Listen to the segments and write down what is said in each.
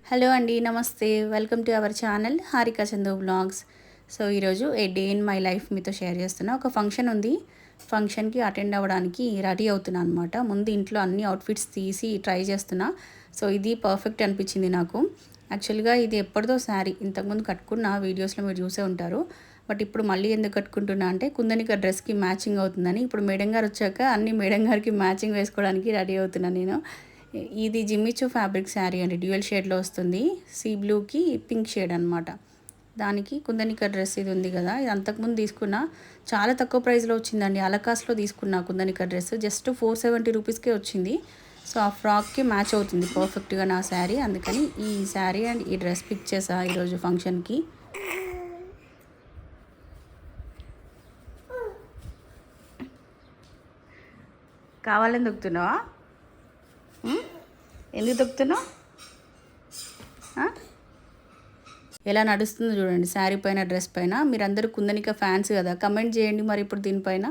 Hello అండి, నమస్తే. Welcome to our channel Harika Chandu vlogs. So ఈరోజు ఏ డే ఇన్ మై లైఫ్ మీతో షేర్ చేస్తున్నా. ఒక ఫంక్షన్ ఉంది. ఫంక్షన్కి అటెండ్ అవ్వడానికి రెడీ అవుతున్నా అనమాట. ముందు ఇంట్లో అన్ని అవుట్ఫిట్స్ తీసి ట్రై చేస్తున్నా. సో ఇది పర్ఫెక్ట్ అనిపించింది నాకు. యాక్చువల్గా ఇది ఎప్పటిదో శారీ, ఇంతకుముందు కట్టుకున్న వీడియోస్లో మీరు చూసే ఉంటారు. బట్ ఇప్పుడు మళ్ళీ ఎందుకు కట్టుకుంటున్నా అంటే కుందనిక డ్రెస్కి మ్యాచింగ్ అవుతుందని. ఇప్పుడు మేడం గారు వచ్చాక అన్ని మేడం గారికి మ్యాచింగ్ వేసుకోవడానికి రెడీ అవుతున్నాను నేను. ఇది జిమ్మిచూ ఫ్యాబ్రిక్ శారీ అండి, డ్యూయల్ షేడ్లో వస్తుంది. సీ బ్లూకి పింక్ షేడ్ అనమాట. దానికి కుందనిక డ్రెస్ ఇది ఉంది కదా, ఇది అంతకుముందు తీసుకున్న చాలా తక్కువ ప్రైస్లో వచ్చిందండి. అలకాస్లో తీసుకున్న కుందనిక డ్రెస్ జస్ట్ 470 రూపీస్కే వచ్చింది. సో ఆ ఫ్రాక్కి మ్యాచ్ అవుతుంది పర్ఫెక్ట్గా నా శారీ. అందుకని ఈ శారీ అండ్ ఈ డ్రెస్ పిక్ చేసా ఈరోజు ఫంక్షన్కి. కావాలని దొక్కుతున్నావా? ఎందుకు దొక్కుతున్నావు? ఎలా నడుస్తుందో చూడండి శారీ పైన, డ్రెస్ పైన. మీరందరూ కుందనిక ఫ్యాన్స్ కదా, కమెంట్ చేయండి మరి ఇప్పుడు దీనిపైన.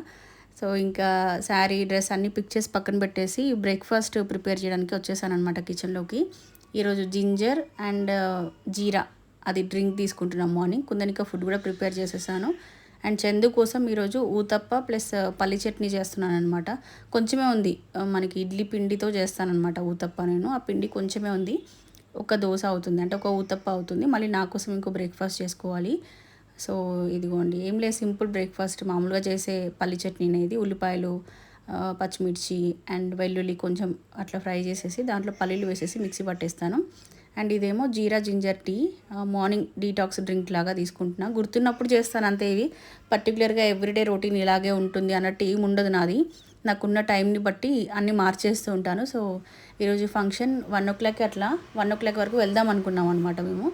సో ఇంకా శారీ, డ్రెస్ అన్నీ పిక్ చేసి పక్కన పెట్టేసి బ్రేక్ఫాస్ట్ ప్రిపేర్ చేయడానికి వచ్చేసాను అనమాట కిచెన్లోకి. ఈరోజు జింజర్ అండ్ జీరా అది డ్రింక్ తీసుకుంటున్నాం మార్నింగ్. కుందనిక ఫుడ్ కూడా ప్రిపేర్ చేసేసాను. అండ్ చందు కోసం ఈరోజు ఊతప్ప ప్లస్ పల్లి చట్నీ చేస్తున్నాను అనమాట. కొంచెమే ఉంది, మనకి ఇడ్లీ పిండితో చేస్తానన్నమాట ఊతప్ప నేను. ఆ పిండి కొంచెమే ఉంది, ఒక దోశ అవుతుంది, అంటే ఒక ఊతప్ప అవుతుంది. మళ్ళీ నా కోసం ఇంకో బ్రేక్ఫాస్ట్ చేసుకోవాలి. సో ఇదిగోండి, ఏం లేదు, సింపుల్ బ్రేక్ఫాస్ట్ మామూలుగా చేసే పల్లి చట్నీ అనేది. ఉల్లిపాయలు, పచ్చిమిర్చి అండ్ వెల్లుల్లి కొంచెం అట్లా ఫ్రై చేసేసి దాంట్లో పల్లీలు వేసేసి మిక్సీ పట్టేస్తాను. అండ్ ఇదేమో jeera ginger tea, morning detox drink లాగా తీసుకుంటున్నా. గుర్తున్నప్పుడు చేస్తాను అంతే. ఇవి పర్టికులర్గా ఎవ్రీడే రొటీన్ ఇలాగే ఉంటుంది అన్నట్టు ఏమి ఉండదు నాది. నాకున్న టైంని బట్టి అన్నీ మార్చేస్తూ ఉంటాను. సో ఈరోజు ఫంక్షన్ 1 o'clock అట్లా, 1 o'clock వరకు వెళ్దాం అనుకున్నాం అనమాట మేము.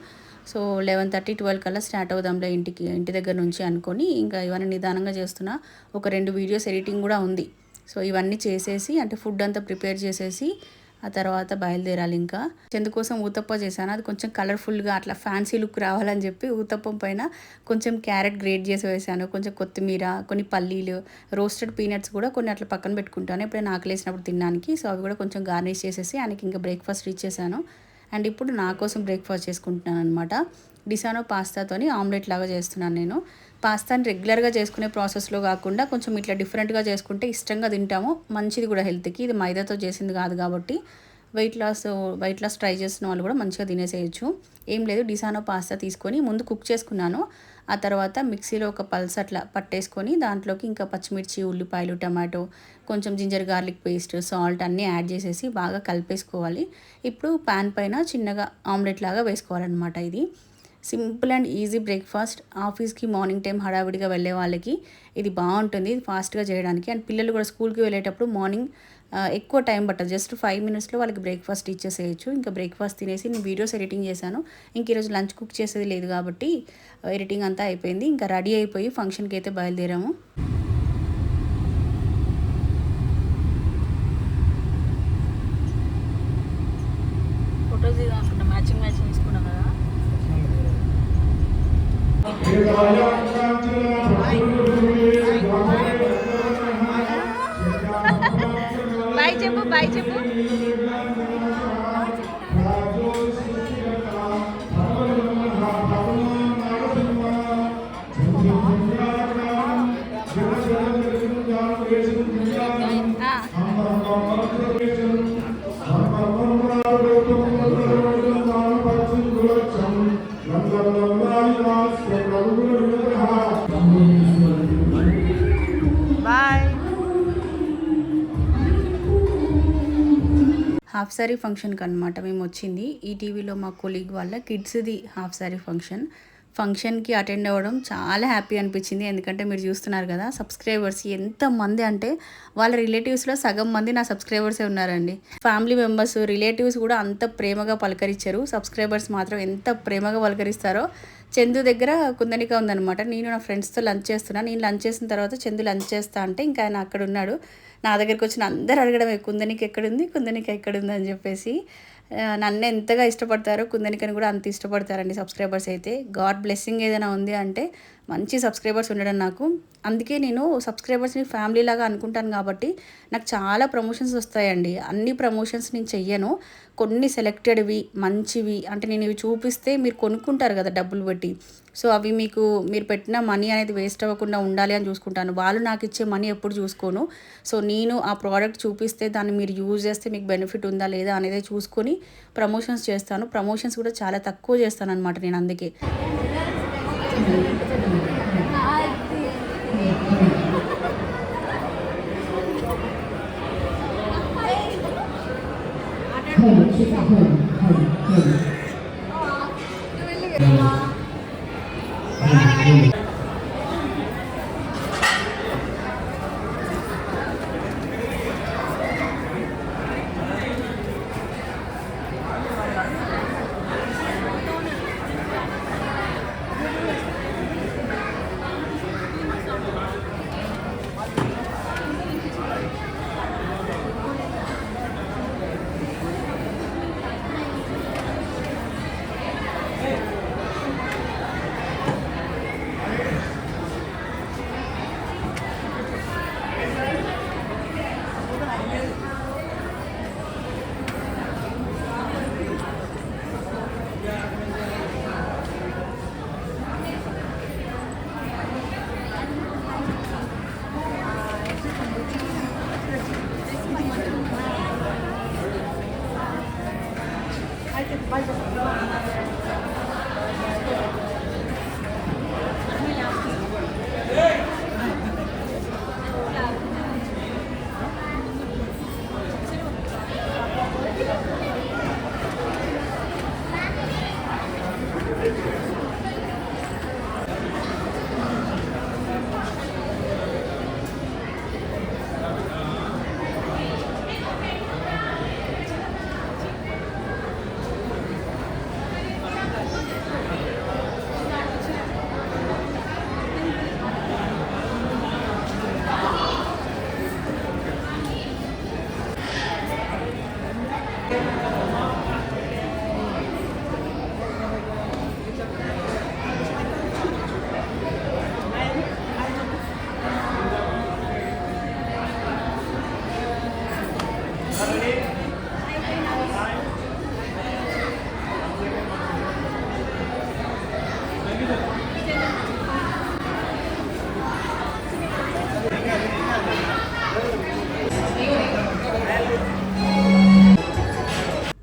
సో 11:30, 12 కల్లా స్టార్ట్ అవుదాంలే ఇంటి దగ్గర నుంచి అనుకొని ఇంకా ఇవన్నీ నిదానంగా చేస్తున్నా. ఒక 2 వీడియోస్ ఎడిటింగ్ కూడా ఉంది. సో ఇవన్నీ చేసేసి, అంటే ఫుడ్ అంతా ప్రిపేర్ చేసేసి ఆ తర్వాత బయలుదేరాలి. ఇంకా ఎందుకోసం ఊతప్ప చేశాను, అది కొంచెం కలర్ఫుల్గా అట్లా ఫ్యాన్సీ లుక్ రావాలని చెప్పి ఊతప్పం పైన కొంచెం క్యారెట్ గ్రేట్ చేసి వేసాను, కొంచెం కొత్తిమీర, కొన్ని పల్లీలు, రోస్టెడ్ పీనట్స్ కూడా కొన్ని అట్లా పక్కన పెట్టుకుంటాను ఎప్పుడైనా ఆకలేసినప్పుడు తినడానికి. సో అవి కూడా కొంచెం గార్నిష్ చేసేసి ఆయనకి ఇంకా బ్రేక్ఫాస్ట్ ఇచ్చేసాను. అండ్ ఇప్పుడు నా కోసం బ్రేక్ఫాస్ట్ చేసుకుంటున్నాను అనమాట. డిసానో పాస్తాతోని ఆమ్లెట్ లాగా చేస్తున్నాను నేను. పాస్తాని రెగ్యులర్గా చేసుకునే ప్రాసెస్లో కాకుండా కొంచెం ఇట్లా డిఫరెంట్గా చేసుకుంటే ఇష్టంగా తింటాము, మంచిది కూడా హెల్త్కి. ఇది మైదాతో చేసింది కాదు కాబట్టి వెయిట్ లాస్ ట్రై చేసిన వాళ్ళు కూడా మంచిగా తినేసేయచ్చు. ఏం లేదు, డిసానో పాస్తా తీసుకొని ముందు కుక్ చేసుకున్నాను. ఆ తర్వాత మిక్సీలో ఒక పల్స్ అట్లా పట్టేసుకొని దాంట్లోకి ఇంకా పచ్చిమిర్చి, ఉల్లిపాయలు, టమాటో, కొంచెం జింజర్ గార్లిక్ పేస్ట్, సాల్ట్ అన్నీ యాడ్ చేసేసి బాగా కలిపేసుకోవాలి. ఇప్పుడు ప్యాన్ పైన చిన్నగా ఆమ్లెట్ లాగా వేసుకోవాలన్నమాట. ఇది సింపుల్ అండ్ ఈజీ బ్రేక్ఫాస్ట్. ఆఫీస్కి మార్నింగ్ టైం హడావిడిగా వెళ్ళే వాళ్ళకి ఇది బాగుంటుంది, ఫాస్ట్గా చేయడానికి. అండ్ పిల్లలు కూడా స్కూల్కి వెళ్ళేటప్పుడు మార్నింగ్ ఎక్కువ టైం పట్టదు, జస్ట్ 5 minutesలో వాళ్ళకి బ్రేక్ఫాస్ట్ ఇచ్చేసేయచ్చు. ఇంకా బ్రేక్ఫాస్ట్ తినేసి నేను వీడియోస్ ఎడిటింగ్ చేశాను. ఇంక ఈరోజు లంచ్ కుక్ చేసేది లేదు కాబట్టి ఎడిటింగ్ అంతా అయిపోయింది. ఇంకా రెడీ అయిపోయి ఫంక్షన్కి అయితే బయలుదేరాము. ఫొటోస్ తీసుకున్నాం, మ్యాచింగ్ తీసుకున్నాం కదా. బాయ్ చెప్పు, బాయ్ చెప్పు. హాఫ్ శారీ ఫంక్షన్కి అనమాట మేము వచ్చింది. ఈ టీవీలో మా కొలీగ్ వాళ్ళ కిడ్స్ది హాఫ్ శారీ ఫంక్షన్కి అటెండ్ అవ్వడం చాలా హ్యాపీ అనిపించింది. ఎందుకంటే మీరు చూస్తున్నారు కదా, సబ్స్క్రైబర్స్ ఎంతమంది అంటే వాళ్ళ రిలేటివ్స్లో సగం మంది నా సబ్స్క్రైబర్సే ఉన్నారండి. ఫ్యామిలీ మెంబర్స్, రిలేటివ్స్ కూడా అంత ప్రేమగా పలకరించారు. సబ్స్క్రైబర్స్ మాత్రం ఎంత ప్రేమగా పలకరిస్తారో. చందు దగ్గర కుందనిక ఉందనమాట. నేను నా ఫ్రెండ్స్తో లంచ్ చేస్తున్నాను. నేను లంచ్ చేసిన తర్వాత చందు లంచ్ చేస్తా అంటే ఇంకా ఆయన అక్కడ ఉన్నాడు. నా దగ్గరికి వచ్చిన అందరు అడగడమే, కుందనిక ఎక్కడుంది, కుందనిక ఎక్కడుంది అని చెప్పేసి. నన్ను ఎంతగా ఇష్టపడతారో కుందనికని కూడా అంత ఇష్టపడతారండి సబ్స్క్రైబర్స్ అయితే. గాడ్ బ్లెస్సింగ్ ఏదైనా ఉంది అంటే మంచి సబ్స్క్రైబర్స్ ఉండడం నాకు. అందుకే నేను సబ్స్క్రైబర్స్ని ఫ్యామిలీ లాగా అనుకుంటాను కాబట్టి నాకు చాలా ప్రమోషన్స్ వస్తాయండి. అన్ని ప్రమోషన్స్ నేను చెయ్యను. కొన్ని సెలెక్టెడ్వి మంచివి అంటే నేను ఇవి చూపిస్తే మీరు కొనుక్కుంటారు కదా డబ్బులు పెట్టి. సో అవి మీరు పెట్టిన మనీ అనేది వేస్ట్ అవ్వకుండా ఉండాలి అని చూసుకుంటాను. వాళ్ళు నాకు ఇచ్చే మనీ ఎప్పుడు చూసుకోను. సో నేను ఆ ప్రోడక్ట్ చూపిస్తే దాన్ని మీరు యూజ్ చేస్తే మీకు బెనిఫిట్ ఉందా లేదా అనేది చూసుకొని ప్రమోషన్స్ చేస్తాను. ప్రమోషన్స్ కూడా చాలా తక్కువ చేస్తాను అనమాట నేను అందుకే.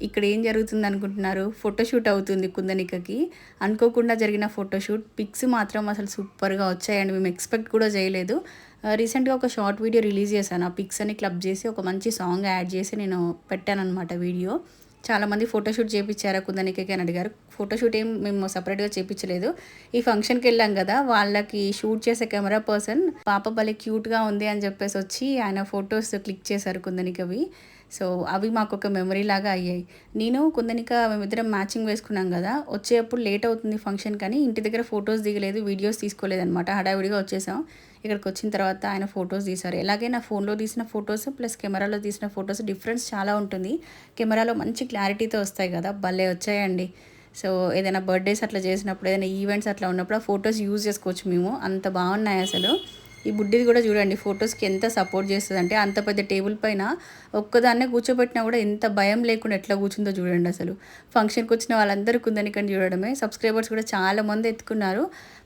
ఇక్కడ ఏం జరుగుతుంది అనుకుంటున్నారు? ఫోటోషూట్ అవుతుంది కుందనికకి. అనుకోకుండా జరిగిన ఫోటోషూట్. పిక్స్ మాత్రం అసలు సూపర్గా వచ్చాయండి. మేము ఎక్స్పెక్ట్ కూడా చేయలేదు. రీసెంట్గా ఒక షార్ట్ వీడియో రిలీజ్ చేశాను. ఆ పిక్స్ అని క్లబ్ చేసి ఒక మంచి సాంగ్ యాడ్ చేసి నేను పెట్టానన్నమాట వీడియో. చాలామంది ఫోటోషూట్ చేయించారా కుందనికకి అని అడిగారు. ఫోటోషూట్ ఏం మేము సపరేట్గా చేయించలేదు. ఈ ఫంక్షన్కి వెళ్ళాం కదా, వాళ్ళకి షూట్ చేసే కెమెరా పర్సన్ పాప భలే క్యూట్గా ఉంది అని చెప్పేసి వచ్చి ఆయన ఫొటోస్ క్లిక్ చేశారు కుందనికవి. సో అవి మాకు ఒక మెమరీ లాగా అయ్యాయి. నేను కుందనిక మేమిద్దరం మ్యాచింగ్ వేసుకున్నాం కదా, వచ్చేటప్పుడు లేట్ అవుతుంది ఫంక్షన్ కానీ ఇంటి దగ్గర ఫొటోస్ దిగలేదు, వీడియోస్ తీసుకోలేదన్నమాట. హడావిడిగా వచ్చేసాం. ఇక్కడికి వచ్చిన తర్వాత ఆయన ఫొటోస్ తీశారు. ఎలాగే నా ఫోన్లో తీసిన ఫొటోస్ ప్లస్ కెమెరాలో తీసిన ఫొటోస్ డిఫరెన్స్ చాలా ఉంటుంది. కెమెరాలో మంచి క్లారిటీతో వస్తాయి కదా, భలే వచ్చాయండి. సో ఏదైనా బర్త్డేస్ అట్లా చేసినప్పుడు, ఏదైనా ఈవెంట్స్ అట్లా ఉన్నప్పుడు ఆ ఫొటోస్ యూజ్ చేసుకోవచ్చు మేము. అంత బాగున్నాయి అసలు. ఈ బుడ్డిది కూడా చూడండి ఫొటోస్కి ఎంత సపోర్ట్ చేస్తుంది అంటే, అంత పెద్ద టేబుల్ పైన ఒక్కదాన్నే కూర్చోబెట్టినా కూడా ఎంత భయం లేకుండా ఎట్లా కూర్చుందో చూడండి అసలు. ఫంక్షన్కి వచ్చిన వాళ్ళందరూ కుందనికని చూడడమే. సబ్స్క్రైబర్స్ కూడా చాలామంది ఎత్తుకున్నారు.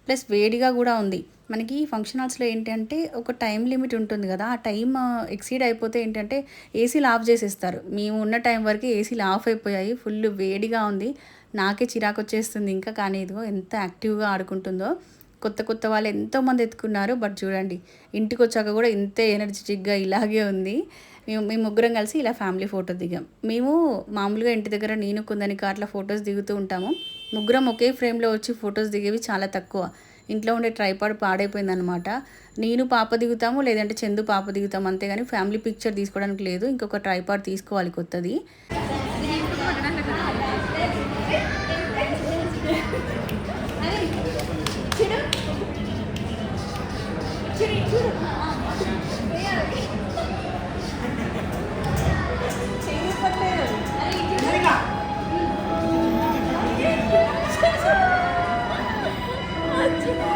ప్లస్ వేడిగా కూడా ఉంది. మనకి ఫంక్షన్ హాల్స్లో ఏంటంటే ఒక టైం లిమిట్ ఉంటుంది కదా, ఆ టైం ఎక్సీడ్ అయిపోతే ఏంటంటే ఏసీలు ఆఫ్ చేసేస్తారు. మేము ఉన్న టైం వరకు ఏసీలు ఆఫ్ అయిపోయాయి. ఫుల్ వేడిగా ఉంది. నాకే చిరాకు వచ్చేస్తుంది ఇంకా. కానీ ఇదిగో ఎంత యాక్టివ్గా ఆడుకుంటుందో. కొత్త కొత్త వాళ్ళు ఎంతోమంది ఎత్తుకున్నారు. బట్ చూడండి ఇంటికి వచ్చాక కూడా ఇంతే ఎనర్జెటిక్గా ఇలాగే ఉంది. మేము ముగ్గురం కలిసి ఇలా ఫ్యామిలీ ఫోటో దిగాం. మేము మామూలుగా ఇంటి దగ్గర నేను కుందనిక అట్లా ఫొటోస్ దిగుతూ ఉంటాము. ముగ్గురం ఒకే ఫ్రేమ్లో వచ్చి ఫొటోస్ దిగేవి చాలా తక్కువ. ఇంట్లో ఉండే ట్రైపాడ్ పాడైపోయిందనమాట. నేను పాప దిగుతాము, లేదంటే చందు పాప దిగుతాము, అంతేగాని ఫ్యామిలీ పిక్చర్ తీసుకోవడానికి లేదు. ఇంకొక ట్రైపాడ్ తీసుకోవాలి కొత్తది.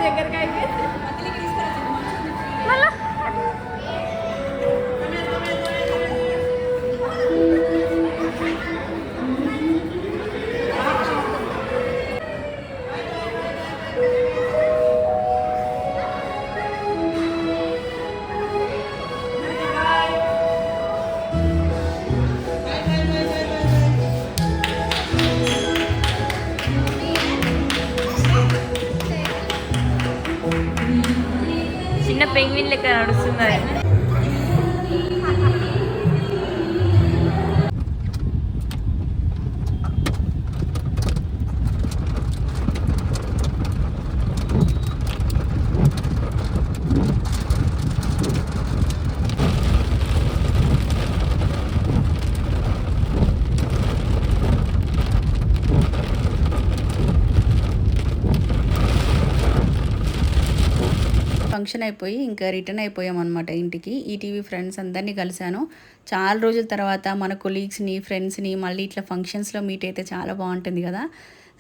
దగ్గరగా చిన్న పెంగ్విన్ లెక్క నడుస్తున్నది. ఫంక్షన్ అయిపోయి ఇంకా రిటర్న్ అయిపోయాం అనమాట ఇంటికి. ఈటీవీ ఫ్రెండ్స్ అందరినీ కలిశాను. చాలా రోజుల తర్వాత మన కొలీగ్స్ని ఫ్రెండ్స్ని మళ్ళీ ఇట్లా ఫంక్షన్స్లో మీట్ అయితే చాలా బాగుంటుంది కదా.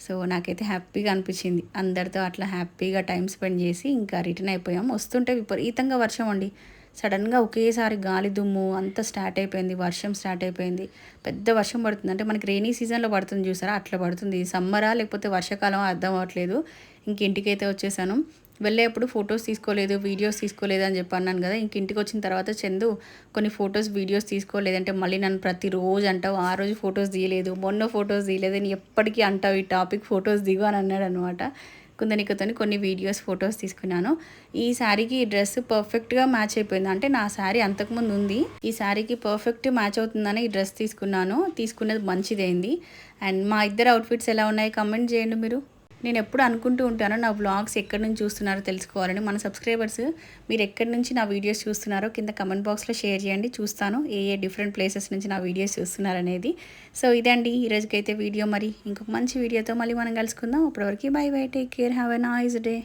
సో నాకైతే హ్యాపీగా అనిపించింది. అందరితో అట్లా హ్యాపీగా టైం స్పెండ్ చేసి ఇంకా రిటర్న్ అయిపోయాం. వస్తుంటే విపరీతంగా వర్షం అండి. సడన్గా ఒకేసారి గాలి దుమ్ము అంతా స్టార్ట్ అయిపోయింది. వర్షం స్టార్ట్ అయిపోయింది. పెద్ద వర్షం పడుతుంది. అంటే మనకి రెయినీ సీజన్లో పడుతుంది చూసారా, అట్లా పడుతుంది. సమ్మరా లేకపోతే వర్షాకాలం అర్థం అవ్వట్లేదు. ఇంక ఇంటికైతే వచ్చేసాను. వెళ్ళేప్పుడు ఫొటోస్ తీసుకోలేదు, వీడియోస్ తీసుకోలేదు అని చెప్పి అన్నాను కదా. ఇంక ఇంటికి వచ్చిన తర్వాత చందు కొన్ని ఫొటోస్ వీడియోస్ తీసుకోలేదంటే మళ్ళీ నన్ను ప్రతిరోజు అంటావు, ఆ రోజు ఫొటోస్ తీయలేదు, మొన్న ఫొటోస్ తీయలేదు, నేను ఎప్పటికీ అంటావు ఈ టాపిక్ ఫొటోస్ దిగు అని అన్నాడు అనమాట. కుందనికతో కొన్ని వీడియోస్ ఫొటోస్ తీసుకున్నాను. ఈ శారీకి ఈ డ్రెస్ పర్ఫెక్ట్గా మ్యాచ్ అయిపోయింది. అంటే నా శారీ అంతకుముందు ఉంది, ఈ శారీకి పర్ఫెక్ట్ మ్యాచ్ అవుతుందని ఈ డ్రెస్ తీసుకున్నాను. తీసుకున్నది మంచిదైంది. అండ్ మా ఇద్దరు అవుట్ఫిట్స్ ఎలా ఉన్నాయి కమెంట్ చేయండి మీరు. నేను ఎప్పుడు అనుకుంటూ ఉంటాను నా వ్లాగ్స్ ఎక్కడి నుంచి చూస్తున్నారో తెలుసుకోవాలని. మన సబ్స్క్రైబర్స్ మీరు ఎక్కడి నుంచి నా వీడియోస్ చూస్తున్నారో కింద కమెంట్ బాక్స్లో షేర్ చేయండి. చూస్తాను ఏ డిఫరెంట్ ప్లేసెస్ నుంచి నా వీడియోస్ చూస్తున్నారనేది. సో ఇదే అండి ఈరోజుకైతే వీడియో. మరి ఇంకొక మంచి వీడియోతో మళ్ళీ మనం కలుసుకుందాం. అప్పటివరకు by by, take care, have a nice day.